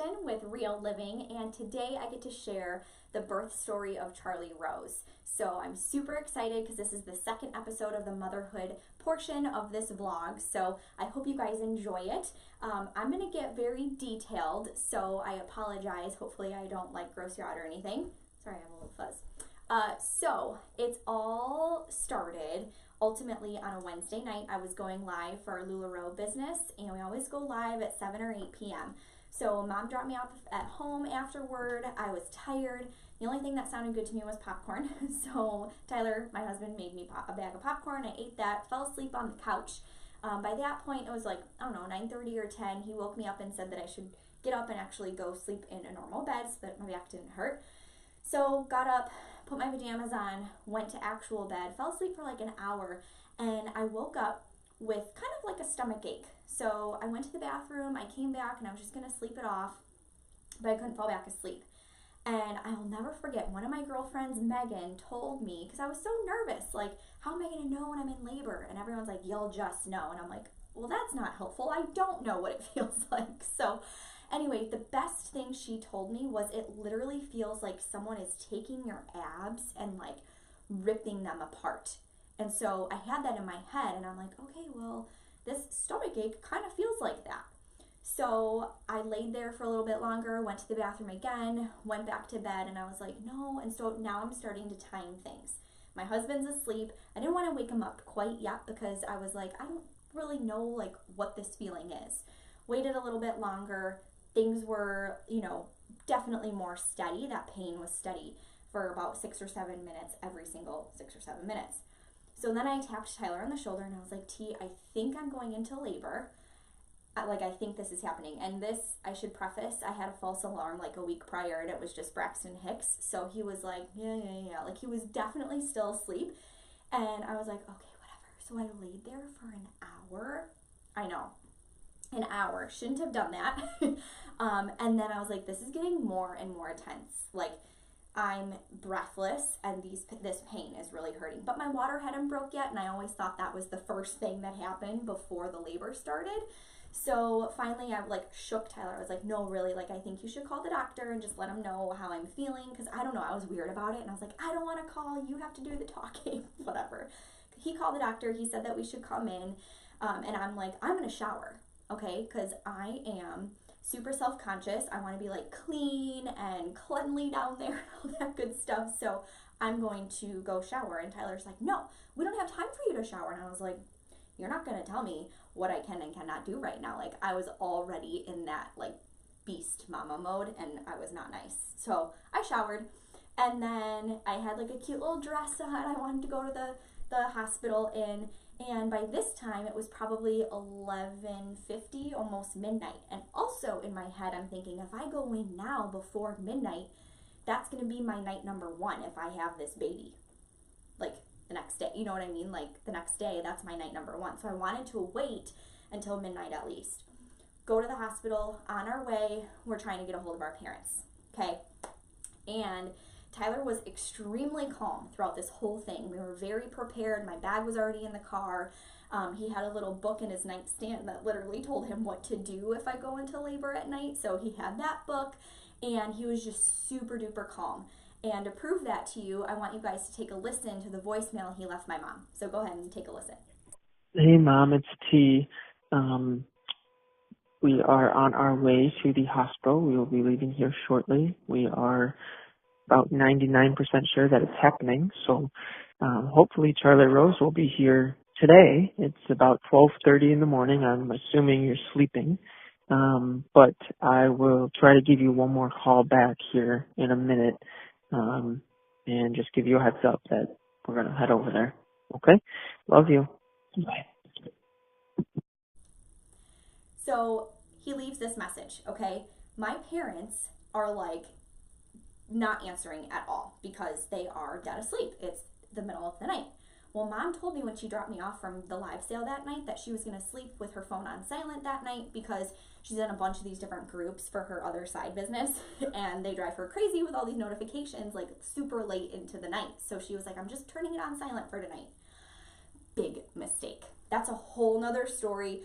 Livingston with Real Living, and today I get to share the birth story of Charlee Rose. So I'm super excited because this is the second episode of the motherhood portion of this vlog, so I hope you guys enjoy it. I'm going to get very detailed, so I apologize. Hopefully I don't gross you out or anything. Sorry, I have a little fuzz. So it's all started ultimately on a Wednesday night. I was going live for our LuLaRoe business, and we always go live at 7 or 8 p.m. So mom dropped me off at home afterward. I was tired. The only thing that sounded good to me was popcorn. So Tyler, my husband, made me a bag of popcorn. I ate that, fell asleep on the couch. By that point, it was 9:30 or 10. He woke me up and said that I should get up and actually go sleep in a normal bed so that my back didn't hurt. So got up, put my pajamas on, went to actual bed, fell asleep for an hour, and I woke up with kind of a stomach ache. So I went to the bathroom, I came back, and I was just going to sleep it off, but I couldn't fall back asleep. And I'll never forget, one of my girlfriends, Megan, told me, because I was so nervous, how am I going to know when I'm in labor? And everyone's like, you'll just know. And I'm like, well, that's not helpful. I don't know what it feels like. So anyway, the best thing she told me was it literally feels like someone is taking your abs and ripping them apart. And so I had that in my head, and I'm like, okay, well, this stomach ache kind of feels like that. So I laid there for a little bit longer, went to the bathroom again, went back to bed, and I was like, no. And so now I'm starting to time things. My husband's asleep. I didn't want to wake him up quite yet because I was like, I don't really know what this feeling is. Waited a little bit longer. Things were, definitely more steady. That pain was steady for about 6 or 7 minutes, every single 6 or 7 minutes. So then I tapped Tyler on the shoulder and I was like, T, I think I'm going into labor. I think this is happening. And this, I should preface, I had a false alarm a week prior, and it was just Braxton Hicks. So he was like, yeah. He was definitely still asleep. And I was like, okay, whatever. So I laid there for an hour. I know. An hour. Shouldn't have done that. And then I was like, this is getting more and more intense. I'm breathless, and this pain is really hurting. But my water hadn't broke yet, and I always thought that was the first thing that happened before the labor started. So finally I shook Tyler. I was like, no, really, I think you should call the doctor and just let him know how I'm feeling, because I don't know, I was weird about it, and I was like, I don't want to call, you have to do the talking. Whatever. He called the doctor. He said that we should come in, and I'm like, I'm gonna shower, okay, because I am super self-conscious. I want to be clean and cleanly down there and all that good stuff. So I'm going to go shower. And Tyler's like, no, we don't have time for you to shower. And I was like, you're not going to tell me what I can and cannot do right now. I was already in that beast mama mode, and I was not nice. So I showered, and then I had a cute little dress on. I wanted to go to the hospital and by this time it was probably 11:50, almost midnight. And also in my head I'm thinking, if I go in now before midnight, that's going to be my night number 1 if I have this baby the next day. You know what I mean? The next day, that's my night number 1. So I wanted to wait until midnight at least. Go to the hospital. On our way, we're trying to get a hold of our parents. Okay? And Tyler was extremely calm throughout this whole thing. We were very prepared. My bag was already in the car. He had a little book in his nightstand that literally told him what to do if I go into labor at night. So he had that book, and he was just super duper calm. And to prove that to you, I want you guys to take a listen to the voicemail he left my mom. So go ahead and take a listen. Hey, Mom, it's T. We are on our way to the hospital. We will be leaving here shortly. We are about 99% sure that it's happening. So hopefully Charlee Rose will be here today. It's about 12:30 in the morning. I'm assuming you're sleeping. But I will try to give you one more call back here in a minute, and just give you a heads up that we're going to head over there. Okay? Love you. Bye. So he leaves this message, okay? My parents are not answering at all because they are dead asleep. It's the middle of the night. Well, Mom told me when she dropped me off from the live sale that night that she was going to sleep with her phone on silent that night because she's in a bunch of these different groups for her other side business, and they drive her crazy with all these notifications super late into the night. So she was like, I'm just turning it on silent for tonight. Big mistake. that's a whole nother story.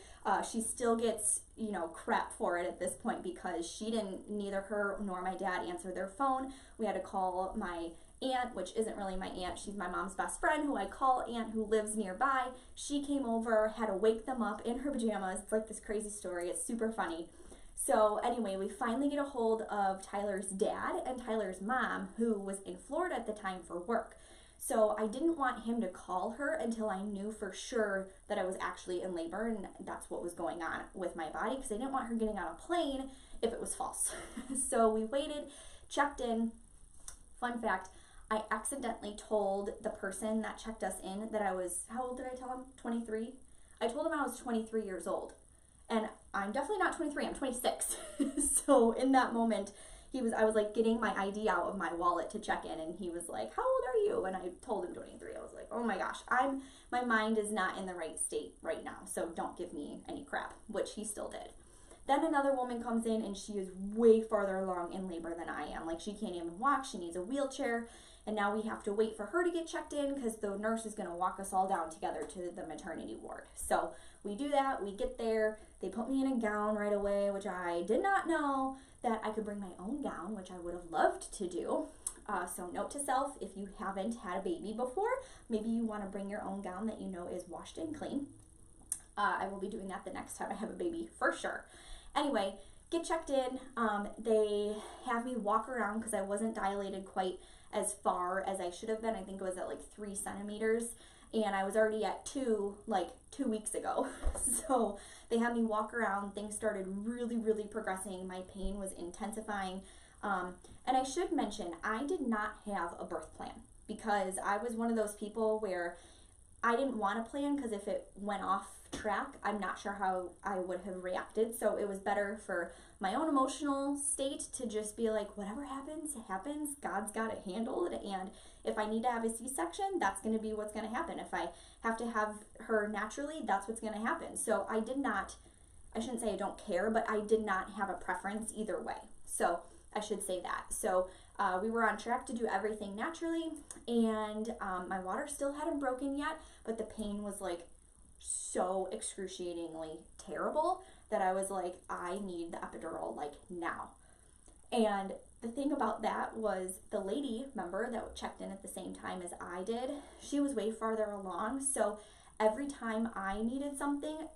She still gets, you know, crap for it at this point because neither her nor my dad answered their phone. We had to call my aunt, which isn't really my aunt. She's my mom's best friend, who I call aunt, who lives nearby. She came over, had to wake them up in her pajamas. It's like this crazy story. It's super funny. So anyway, we finally get a hold of Tyler's dad and Tyler's mom, who was in Florida at the time for work. So I didn't want him to call her until I knew for sure that I was actually in labor and that's what was going on with my body, because I didn't want her getting on a plane if it was false. So we waited, checked in. Fun fact, I accidentally told the person that checked us in that I was, how old did I tell him? 23? I told him I was 23 years old. And I'm definitely not 23, I'm 26. So in that moment, I was like getting my ID out of my wallet to check in, and he was like, how old are you? And I told him 23. I was like, oh my gosh, my mind is not in the right state right now, so don't give me any crap, which he still did. Then another woman comes in, and she is way farther along in labor than I am. Like, she can't even walk, she needs a wheelchair, and now we have to wait for her to get checked in because the nurse is going to walk us all down together to the maternity ward. So we do that, we get there, they put me in a gown right away, which I did not know that I could bring my own gown, which I would have loved to do. So note to self, if you haven't had a baby before, maybe you want to bring your own gown that you know is washed and clean. I will be doing that the next time I have a baby for sure. Anyway, get checked in. They have me walk around because I wasn't dilated quite as far as I should have been. I think it was at like 3 centimeters. And I was already at 2, like 2 weeks ago. So they had me walk around. Things started really, really progressing. My pain was intensifying. And I should mention, I did not have a birth plan because I was one of those people where I didn't want to plan, because if it went off track, I'm not sure how I would have reacted. So it was better for my own emotional state to just be like, whatever happens, it happens. God's got it handled. And if I need to have a C-section, that's going to be what's going to happen. If I have to have her naturally, that's what's going to happen. So I shouldn't say I don't care, but I did not have a preference either way. So I should say that. So we were on track to do everything naturally, and my water still hadn't broken yet, but the pain was like so excruciatingly terrible that I was like, I need the epidural like now. And the thing about that was the lady, remember, that checked in at the same time as I did, she was way farther along. So every time I needed something,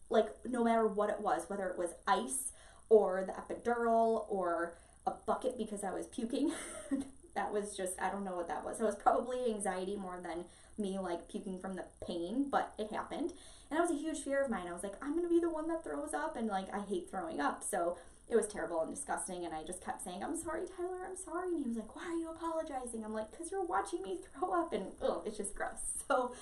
like no matter what it was, whether it was ice or the epidural or a bucket because I was puking, that was just, I don't know what that was. It was probably anxiety more than me like puking from the pain, but it happened. And that was a huge fear of mine. I was like, I'm going to be the one that throws up, and like, I hate throwing up. So it was terrible and disgusting, and I just kept saying, I'm sorry, Tyler, I'm sorry. And he was like, why are you apologizing? I'm like, because you're watching me throw up, and it's just gross. So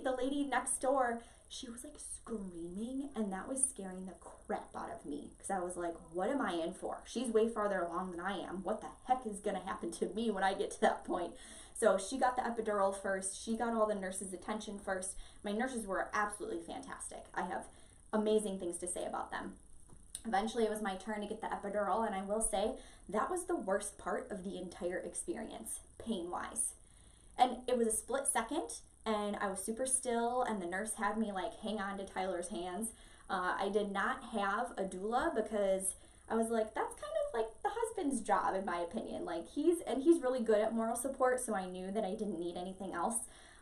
the lady next door, she was like screaming, and that was scaring the crap out of me, because I was like, what am I in for? She's way farther along than I am. What the heck is going to happen to me when I get to that point? So she got the epidural first. She got all the nurses' attention first. My nurses were absolutely fantastic. I have amazing things to say about them. Eventually, it was my turn to get the epidural, and I will say that was the worst part of the entire experience, pain-wise. And it was a split second, and I was super still, and the nurse had me like hang on to Tyler's hands. I did not have a doula because I was like, that's kind of like the husband's job, in my opinion. Like, he's really good at moral support, so I knew that I didn't need anything else.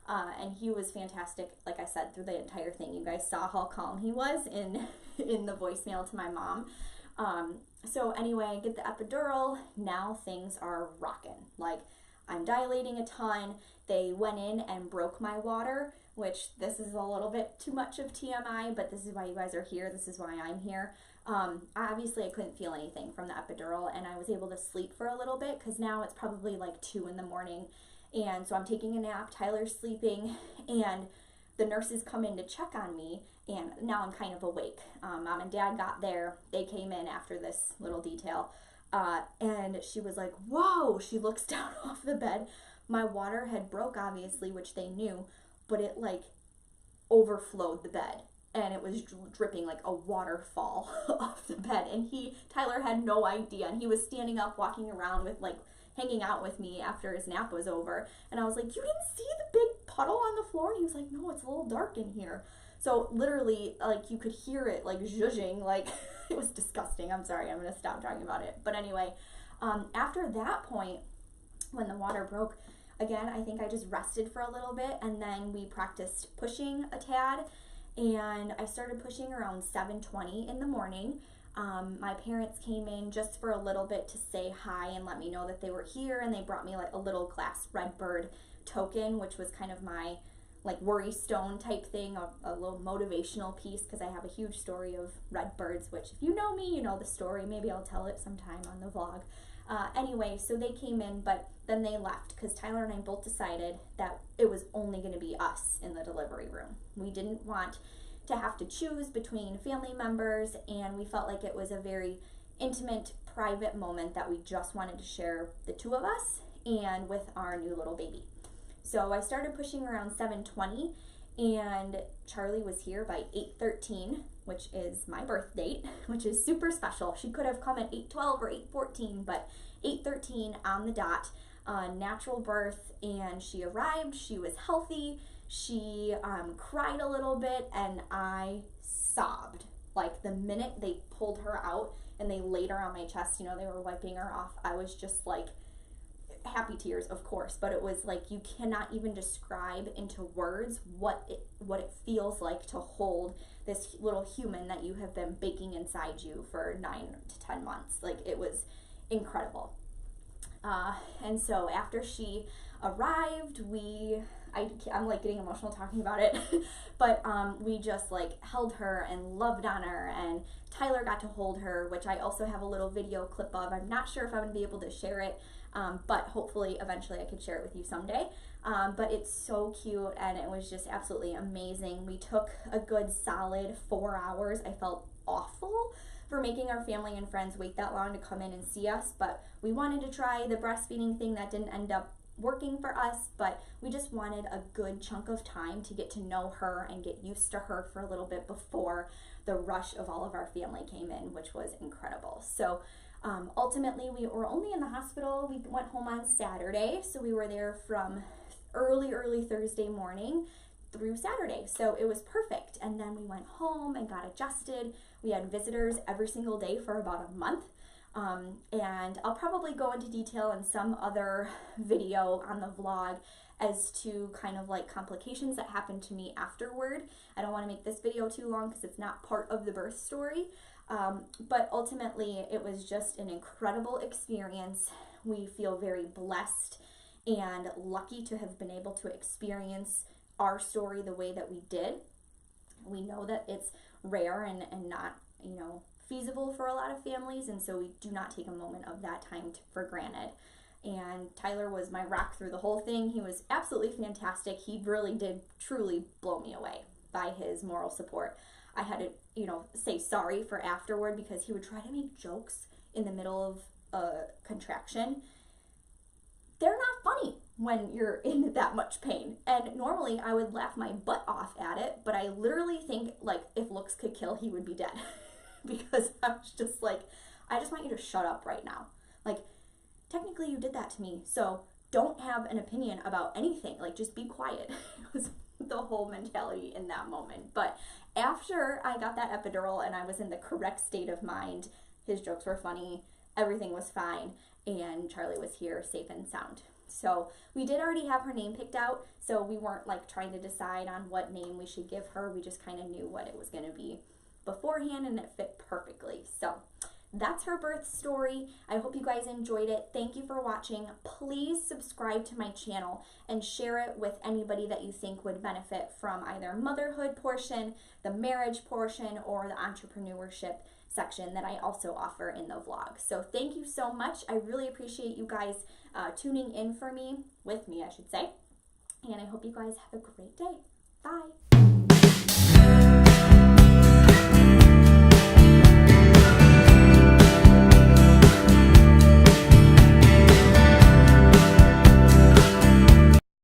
And he was fantastic, like I said, through the entire thing. You guys saw how calm he was in the voicemail to my mom. So anyway, I get the epidural. Now things are rocking. Like, I'm dilating a ton. They went in and broke my water, which this is a little bit too much of TMI, but this is why you guys are here. This is why I'm here. Obviously, I couldn't feel anything from the epidural, and I was able to sleep for a little bit because now it's probably like 2 in the morning. And so I'm taking a nap, Tyler's sleeping, and the nurses come in to check on me, and now I'm kind of awake. Mom and Dad got there. They came in after this little detail, and she was like, whoa, she looks down off the bed. My water had broke, obviously, which they knew, but it like overflowed the bed, and it was dripping like a waterfall off the bed. And Tyler had no idea, and he was standing up, walking around with like, hanging out with me after his nap was over. And I was like, you didn't see the big puddle on the floor? And he was like, no, it's a little dark in here. So literally, like, you could hear it, like, zhuzhing, like, it was disgusting. I'm sorry, I'm going to stop talking about it. But anyway, after that point, when the water broke, again, I think I just rested for a little bit, and then we practiced pushing a tad, and I started pushing around 7:20 in the morning. My parents came in just for a little bit to say hi and let me know that they were here, and they brought me like a little glass Redbird token, which was kind of my like worry stone type thing, a little motivational piece, because I have a huge story of Redbirds, which if you know me, you know the story. Maybe I'll tell it sometime on the vlog. Anyway, so they came in, but then they left because Tyler and I both decided that it was only going to be us in the delivery room. We didn't want to have to choose between family members, and we felt like it was a very intimate, private moment that we just wanted to share, the two of us and with our new little baby. So I started pushing around 7:20, and Charlie was here by 8:13, which is my birth date, which is super special. She could have come at 8:12 or 8:14, but 8:13 on the dot, natural birth, and she arrived. She was healthy. She cried a little bit, and I sobbed. Like, the minute they pulled her out and they laid her on my chest, you know, they were wiping her off, I was just like, happy tears, of course, but it was like, you cannot even describe into words what it feels like to hold this little human that you have been baking inside you for 9 to 10 months. Like, it was incredible. And so after she arrived, I'm like getting emotional talking about it, but we just like held her and loved on her, and Tyler got to hold her, which I also have a little video clip of. I'm not sure if I'm gonna be able to share it, but hopefully eventually I could share it with you someday. But it's so cute, and it was just absolutely amazing. We took a good solid 4 hours. I felt awful for making our family and friends wait that long to come in and see us, but we wanted to try the breastfeeding thing. That didn't end up working for us, but we just wanted a good chunk of time to get to know her and get used to her for a little bit before the rush of all of our family came in, which was incredible. So ultimately, we were only in the hospital. We went home on Saturday, so we were there from early Thursday morning through Saturday, so it was perfect. And then we went home and got adjusted. We had visitors every single day for about a month. And I'll probably go into detail in some other video on the vlog as to kind of like complications that happened to me afterward. I don't want to make this video too long because it's not part of the birth story, but ultimately it was just an incredible experience. We feel very blessed and lucky to have been able to experience our story the way that we did. We know that it's rare and not, you know, feasible for a lot of families, and so we do not take a moment of that time for granted. And Tyler was my rock through the whole thing. He was absolutely fantastic. He really did truly blow me away by his moral support. I had to, you know, say sorry for afterward because he would try to make jokes in the middle of a contraction. They're not funny when you're in that much pain. And normally I would laugh my butt off at it, but I literally think, like, if looks could kill, he would be dead. Because I was just like, I just want you to shut up right now. Like, technically you did that to me, so don't have an opinion about anything. Like, just be quiet. It was the whole mentality in that moment. But after I got that epidural and I was in the correct state of mind, his jokes were funny, everything was fine, and Charlie was here safe and sound. So we did already have her name picked out, so we weren't like trying to decide on what name we should give her. We just kind of knew what it was going to be beforehand, and it fit perfectly. So that's her birth story. I hope you guys enjoyed it. Thank you for watching. Please subscribe to my channel and share it with anybody that you think would benefit from either motherhood portion, the marriage portion, or the entrepreneurship section that I also offer in the vlog. So thank you so much. I really appreciate you guys tuning in with me, I should say. And I hope you guys have a great day. Bye.